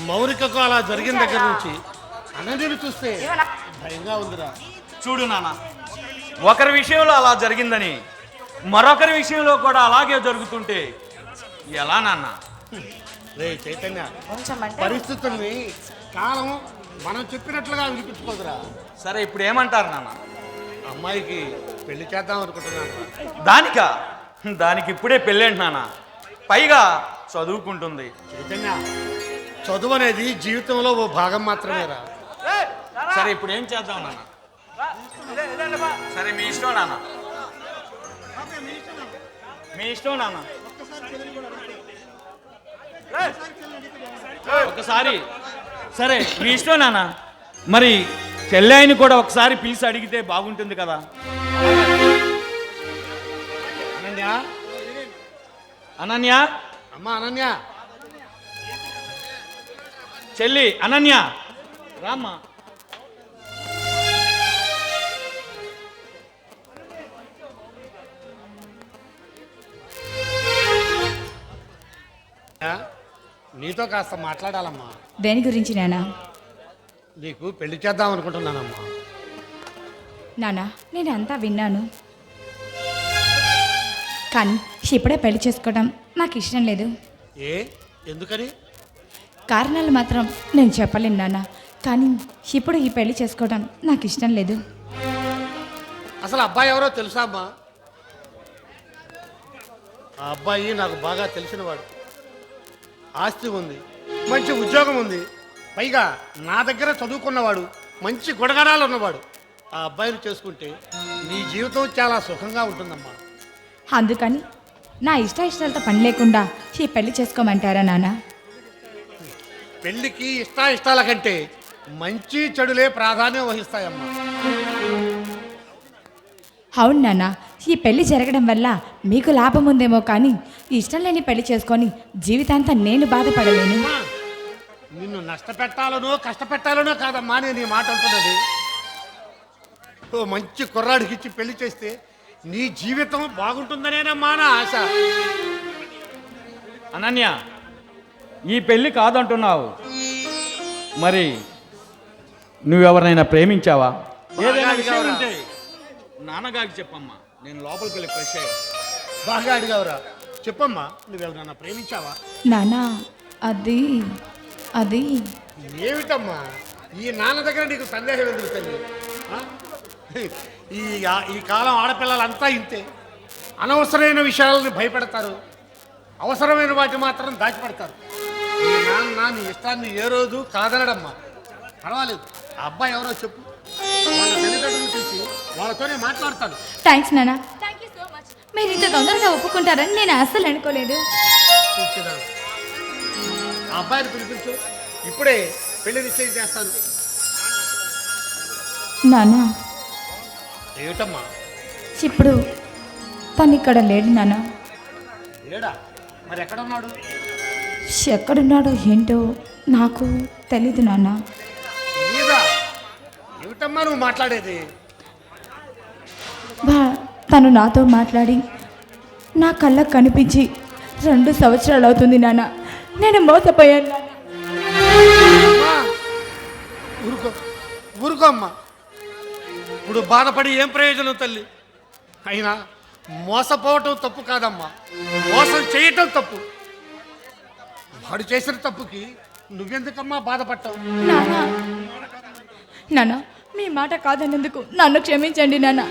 మౌనికకు అలా జరిగిన దగ్గర నుంచి అనన్యను చూస్తే భయంగా ఉందిరా. చూడు నాన్న, ఒకరి విషయంలో అలా జరిగిందని మరొకరి విషయంలో కూడా అలాగే జరుగుతుంటే ఎలా నాన్న? రే చైతన్య, పరిస్థితుల్ని కాలం మనం చెప్పినట్లుగా వినిపించుకోదురా. సరే, ఇప్పుడు ఏమంటారు నాన్న? అమ్మాయికి పెళ్లి చేద్దాం అనుకుంటున్నాను. దానికి ఇప్పుడే పెళ్ళేంటి నాన్న? పైగా చదువుకుంటుంది. చైతన్య, చదువు అనేది జీవితంలో ఓ భాగం మాత్రమేరా. సరే, ఇప్పుడు ఏం చేద్దాం నాన్న? సరే, మీ ఇష్టం నాన్న, మీ ఇష్టం నాన్న. ఒకసారి సరే, మీ ఇష్టం నాన్న. మరి చెల్లాయిని కూడా ఒకసారి పిలిచి అడిగితే బాగుంటుంది కదా. అనన్య, అనన్య, అమ్మా అనన్య, చెల్లి అనన్య, రామ్మా. నీతో కాస్త మాట్లాడాలమ్మా. దేని గురించి నానా? నీకు పెళ్లి చేద్దాం అనుకుంటున్నానమ్మా. నానా, నేను అంతా విన్నాను, కానీ ఇప్పుడే పెళ్లి చేసుకోవడం నాకు ఇష్టం లేదు. ఎందుకని? కారణాలు మాత్రం నేను చెప్పలేను నాన్న, కానీ ఇప్పుడు ఈ పెళ్లి చేసుకోవడం నాకు ఇష్టం లేదు. అసలు అబ్బాయి ఎవరో తెలుసా అమ్మా? ఆ అబ్బాయి నాకు బాగా తెలిసినవాడు. ఆస్తి ఉంది, మంచి ఉద్యోగం ఉంది, పైగా నా దగ్గర చదువుకున్నవాడు, మంచి గుణగణాలు ఉన్నవాడు. ఆ అబ్బాయిని చేసుకుంటే నీ జీవితం చాలా సుఖంగా ఉంటుందమ్మా. అందుకని నా ఇష్టాలతో పని లేకుండా ఈ పెళ్లి చేసుకోమంటారా నాన్న? పెళ్లికి ఇష్టాల కంటే మంచి చెడులే ప్రాధాన్యం వహిస్తాయమ్మా. అవును నాన్న, ఈ పెళ్లి జరగడం వల్ల మీకు లాభం ఉందేమో, కానీ ఇష్టం లేని పెళ్లి చేసుకొని జీవితాంతం నేను బాధపడలేను. నిన్ను నష్టపెట్టాలనో కష్టపెట్టాలనో కాదమ్మా నేను ఈ మాట అంటున్నది. ఓ మంచి కుర్రాడికి ఇచ్చి పెళ్లి చేస్తే నీ జీవితం బాగుంటుందనేనమ్మా నా ఆశ. అనన్య, ఈ పెళ్ళి కాదంటున్నావు, మరి నువ్వెవరినైనా ప్రేమించావా? ఏదైనా విషయం ఉంటే నాన్నగారికి చెప్పమ్మా, నేను లోపలికి వెళ్ళి ఫ్రెష్ అయ్యా. బాగా అడిగావురా, చెప్పమ్మా, నువ్వెవరన్నా ప్రేమించావా? నానా, అది అది ఏమిటమ్మా ఈ నాన్న దగ్గర నీకు సందేహం ఎందుకు తల్లి? ఈ కాలం ఆడపిల్లలంతా ఇంతే. అనవసరమైన విషయాలను భయపెడతారు, అవసరమైన వాటి మాత్రం దాచిపెడతారు. ఈ నాన్న నీ ఇష్టాన్ని ఏ రోజు కాదనడమ్మా. పర్వాలేదు, ఆ అబ్బాయి ఎవరో చెప్పు, వాళ్ళ తల్లిదండ్రులు పిలిచి వాళ్ళతోనే మాట్లాడతాను. థ్యాంక్స్ నాన్న, థ్యాంక్ యూ సో మచ్. మీరు ఇంత తొందరగా ఒప్పుకుంటారని నేను అస్సలు అనుకోలేదు. ఆ అబ్బాయిని పిలిపించు, ఇప్పుడే పెళ్లి నిశ్చయం చేస్తాను. నానా, ఏమిటమ్మా? ఇప్పుడు తను ఇక్కడ లేడు నాన్న. లేడా? మరి ఎక్కడున్నాడు? ఎక్కడున్నాడో ఏంటో నాకు తెలీదు నాన్న. ఏమిటమ్మా నువ్వు మాట్లాడేది? తను నాతో మాట్లాడి నా కళ్ళకు కనిపించి 2 సంవత్సరాలు అవుతుంది నాన్న. నేను మోసపోయాను నాన్న. ఊరుకో ఊరుకో అమ్మా, ఇప్పుడు బాధపడి ఏం ప్రయోజనం తల్లి? అయినా మోసపోవటం తప్పు కాదమ్మా, మోసం చేయటం తప్పు. వాడు చేసిన తప్పుకి నువ్వెందుకమ్మా బాధపడ్డావు? నాన్న, మీ మాట కాదన్నందుకు నన్ను క్షమించండి నాన్న.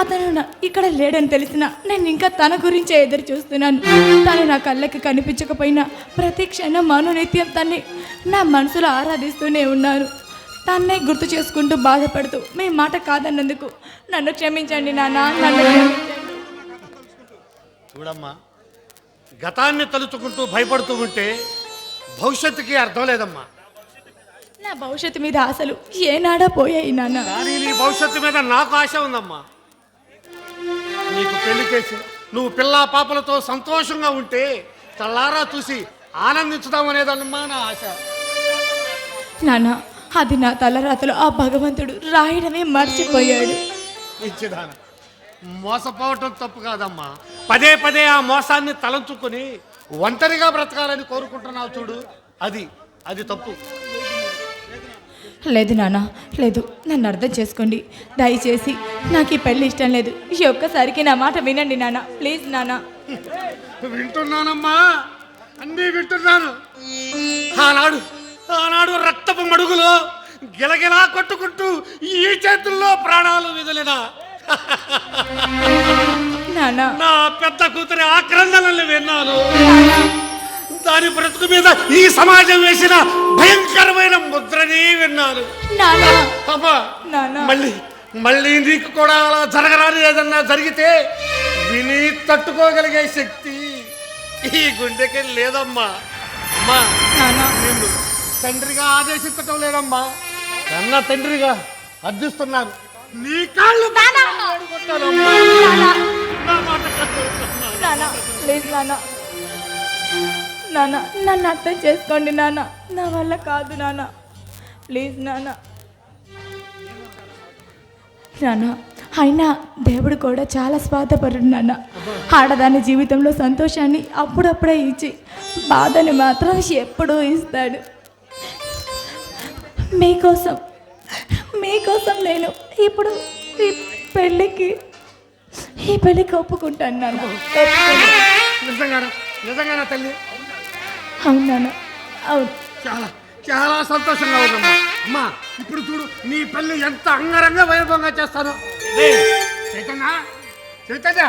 అతను ఇక్కడ లేడని తెలిసినా నేను ఇంకా తన గురించే ఎదురు చూస్తున్నాను. తను నా కళ్ళకి కనిపించకపోయినా ప్రతి క్షణం మనోనిత్యం తన్ని నా మనసులో ఆరాధిస్తూనే ఉన్నాను. తన్నే గుర్తు చేసుకుంటూ బాధపడుతూ మీ మాట కాదన్నందుకు నన్ను క్షమించండి నాన్న, నన్ను క్షమించండి. చూడమ్మా, గతాన్ని తలుచుకుంటూ భయపడుతూ ఉంటే భవిష్యత్తుకి అర్థం లేదమ్మా. నా భవిష్యత్తు మీద ఆశలు ఏనాడా పోయాయి నాన్న. కానీ నీ భవిష్యత్తు మీద నాకు ఆశ ఉందమ్మా. నీకు పెళ్లి చేసి నువ్వు పిల్లా పాపలతో సంతోషంగా ఉంటే కళ్ళారా చూసి ఆనందించుదామనేదన్నమా నా ఆశ. నాన్న, అది నా తలరాతలో ఆ భగవంతుడు రాయడమే మర్చిపోయాడు. ఇచ్చిదాన, మోసపోవటం తప్పు కాదమ్మా. పదే పదే ఆ మోసాన్ని తలంచుకొని ఒంటరిగా బ్రతకాలని కోరుకుంటున్నావు చూడు, అది అది తప్పు. లేదు నాన్న, లేదు, నన్ను అర్థం చేసుకోండి. దయచేసి నాకు ఈ పెళ్ళి ఇష్టం లేదు. ఈ ఒక్కసారికి నా మాట వినండి నాన్న, ప్లీజ్ నాన్న. వింటున్నానమ్మా, అన్నీ వింటున్నాను. ఆనాడు ఆనాడు రక్తపు మడుగులో గిలగిలా కొట్టుకుంటూ ఈ చేతుల్లో ప్రాణాలు విదిలిన నాన్న, నా పెద్ద కూతురి ఆక్రందనలు విన్నాను. దాని బ్రతుకు మీద ఈ సమాజం వేసిన భయంకరమైన ముద్రని విన్నాను. నాన్న, అమ్మా, నాన్న. మళ్ళీ మళ్ళీ నీకు కూడా అలా జరగరాని ఏదన్నా జరిగితే విని తట్టుకోగలిగే శక్తి ఈ గుండెకి లేదమ్మా. అమ్మా, నాన్న. నిన్ను తండ్రిగా ఆదేశించటం లేదమ్మా, కన్న తండ్రిగా అర్థిస్తున్నాను. నీ కాళ్ళు కొట్టానమ్మా. నా మాట కట్టు. నాన్న, ప్లీజ్ నాన్న, నాన్న, నన్ను అర్థం చేసుకోండి నాన్న, నా వల్ల కాదు నాన్న, ప్లీజ్ నాన్న. నాన్న, అయినా దేవుడు కూడా చాలా స్వార్థపరుడు నాన్న. ఆడదాని జీవితంలో సంతోషాన్ని అప్పుడప్పుడే ఇచ్చి బాధని మాత్రం ఎప్పుడూ ఇస్తాడు. మీకోసం మీకోసం నేను ఇప్పుడు ఈ పెళ్ళికి ఒప్పుకుంటాను నాన్న. నిజంగానా నిజంగానా తల్లి? అవును నాన్న, అవును. చాలా చాలా సంతోషంగా ఉందమ్మా. అమ్మా, ఇప్పుడు చూడు నీ పెళ్ళి ఎంత అంగరంగ వైభవంగా చేస్తాను. చైతన్య, చైతన్య,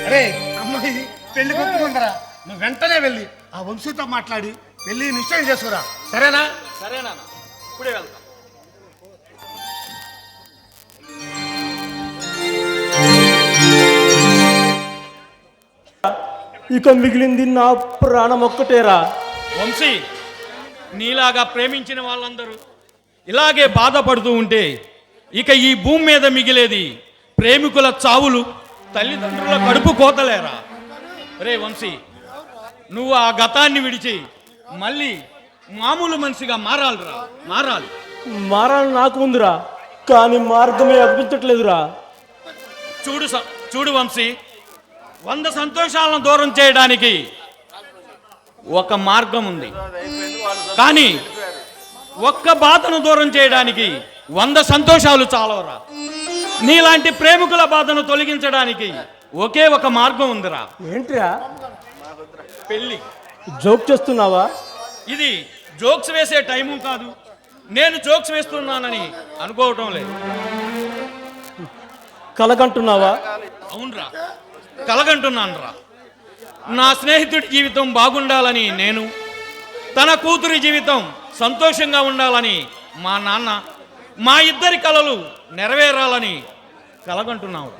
అరే అమ్మాయి పెళ్లి కొట్టుకుందరా, నువ్వు వెంటనే వెళ్ళి ఆ వంశీతో మాట్లాడి పెళ్లి నిశ్చయం చేసుకురా, సరేనా? సరేనా, ఇప్పుడే వెళ్తాం. ఇక మిగిలింది నా ప్రాణం ఒక్కటేరా. వంశీ, నీలాగా ప్రేమించిన వాళ్ళందరూ ఇలాగే బాధపడుతూ ఉంటే ఇక ఈ భూమి మీద మిగిలేది ప్రేమికుల చావులు, తల్లిదండ్రుల కడుపు కోతలేరా. రే వంశీ, నువ్వు ఆ గతాన్ని విడిచి మళ్ళీ మామూలు మనిషిగా మారాలిరా, మారాలి. మారాలని నాకు ఉందిరా, కానీ మార్గమే అనిపించట్లేదురా. చూడు వంశీ, 100 సంతోషాలను దూరం చేయడానికి ఒక మార్గం ఉంది, కానీ ఒక్క బాధను దూరం చేయడానికి 100 సంతోషాలు చాలవరా. నీలాంటి ప్రేమికుల బాధను తొలగించడానికి ఒకే ఒక మార్గం ఉందిరా. ఏంట్రా? పెళ్ళి. జోక్ చేస్తున్నావా? ఇది జోక్స్ వేసే టైము కాదు, నేను జోక్స్ వేస్తున్నానని అనుకోవటం లేదు. కలగంటున్నావా? అవునరా, కలగంటున్నానురా. నా స్నేహితుడి జీవితం బాగుండాలని నేను, తన కూతురి జీవితం సంతోషంగా ఉండాలని మా నాన్న, మా ఇద్దరి కలలు నెరవేరాలని కలగంటున్నావు.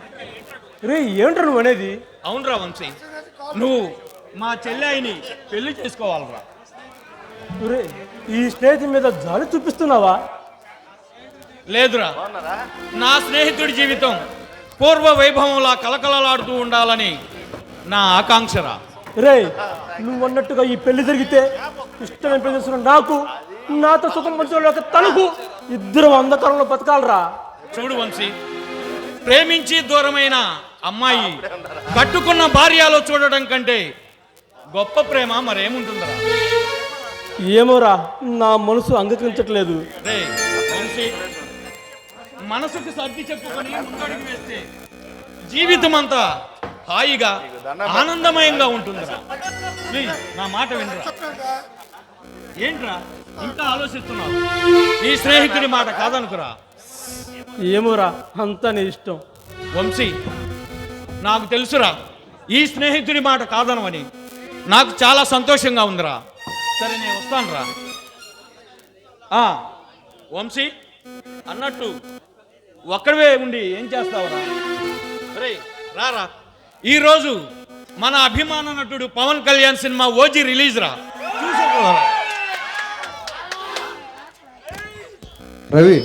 రే ఏంట్రా నువ్వు అనేది? అవునరా వంశీ, నువ్వు మా చెల్లాయిని పెళ్లి చేసుకోవాలరా. రే, ఈ స్నేహితుడి మీద జాలి చూపిస్తున్నావా? లేదురా, నా స్నేహితుడి జీవితం పూర్వ వైభవంలా కలకలలాడుతూ ఉండాలని నా ఆకాంక్షరా. రే, నువ్వు అన్నట్టుగా ఈ పెళ్లి జరిగితే ఇష్టమైన పెళ్లి చేస్తున్న నాకు, నాతో సుఖం పంచుకోలేక తనకు, ఇద్దరు అంధకారంలో బతకాలరా. చూడు వంశీ, ప్రేమించి దూరమైన అమ్మాయి కట్టుకున్న భార్యలో చూడడం కంటే గొప్ప ప్రేమ మరేముంటుందిరా. ఏమోరా, నా మనసు అంగీకరించట్లేదు. రే వంశీ, మనసుకు సర్ది చెప్పుకొని ముందడుగు వేస్తే జీవితం అంతా హాయిగా ఆనందమయంగా ఉంటుందిరా. ప్లీజ్ నా మాట వినరా. ఏంట్రా ఇంకా ఆలోచిస్తున్నావు? ఈ స్నేహితుడి మాట కాదనుకురా. ఏమోరా, అంతా నీ ఇష్టం. వంశీ, నాకు తెలుసురా ఈ స్నేహితుడి మాట కాదనవని. నాకు చాలా సంతోషంగా ఉందిరా. సరే నేను వస్తానురా. వంశీ, అన్నట్టు ఒక్కడివే ఉండి ఏం చేస్తావురా? రే రారా, ఈరోజు మన అభిమాన నటుడు Pawan Kalyan cinema OG release రా, చూసుకోరా. రవి,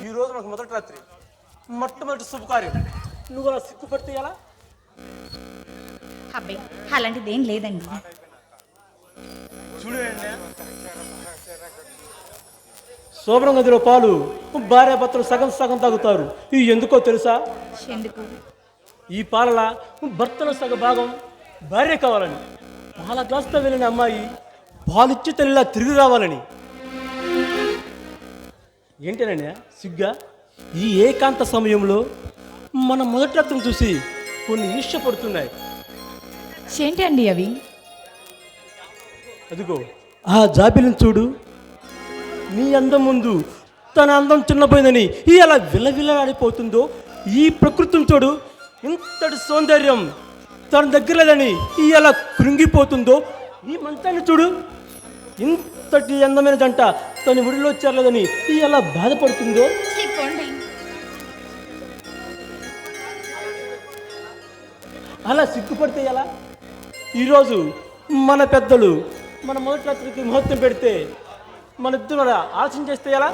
ఈ రోజు నాకు మొదటి రాత్రి, మొట్టమొదటి శుభకార్యం. నువ్వు అలా సిగ్గుపడితే ఎలా? అబ్బాయి అలాంటిది ఏం లేదండి. చూడండి, శోభనం గదిలో పాలు భార్యాభర్తలు సగం సగం తాగుతారు. ఇది ఎందుకో తెలుసా? ఎందుకు? ఈ పాలల భర్తలో సగ భాగం భార్య కావాలని, పాల గ్లాసుతో వెళ్ళిన అమ్మాయి పాలిచ్చి తల్లిలా తిరిగి రావాలని. ఏంటేనండి సిగ్గా? ఈ ఏకాంత సమయంలో మన మొదటి రత్నం చూసి కొన్ని ఈర్ష్య పడుతున్నాయి. ఏంటండి అవి? అదిగో ఆ జాబిలిని చూడు. నీ అందం ముందు తన అందం చిన్నపోయిందని ఈ అలా విలవిలలాడిపోతుందో. ఈ ప్రకృతిని చూడు, ఇంతటి సౌందర్యం తన దగ్గర లేదని ఈ అలా కృంగిపోతుందో. ఈ మంచాన్ని చూడు, ఇంతటి అందమైన జంట తన విడిలో చేరలేదని ఈ అలా బాధపడుతుందో. అలా సిగ్గుపడితే ఎలా? ఈరోజు మన పెద్దలు మన మొదటి రాత్రికి ముహూర్తం పెడితే మన ఇద్దరు ఆలోచన చేస్తే ఎలా?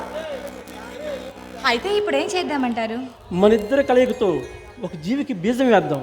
అయితే ఇప్పుడు ఏం చేద్దామంటారు? మన ఇద్దరి కలయికతో ఒక జీవికి బీజం వేద్దాం.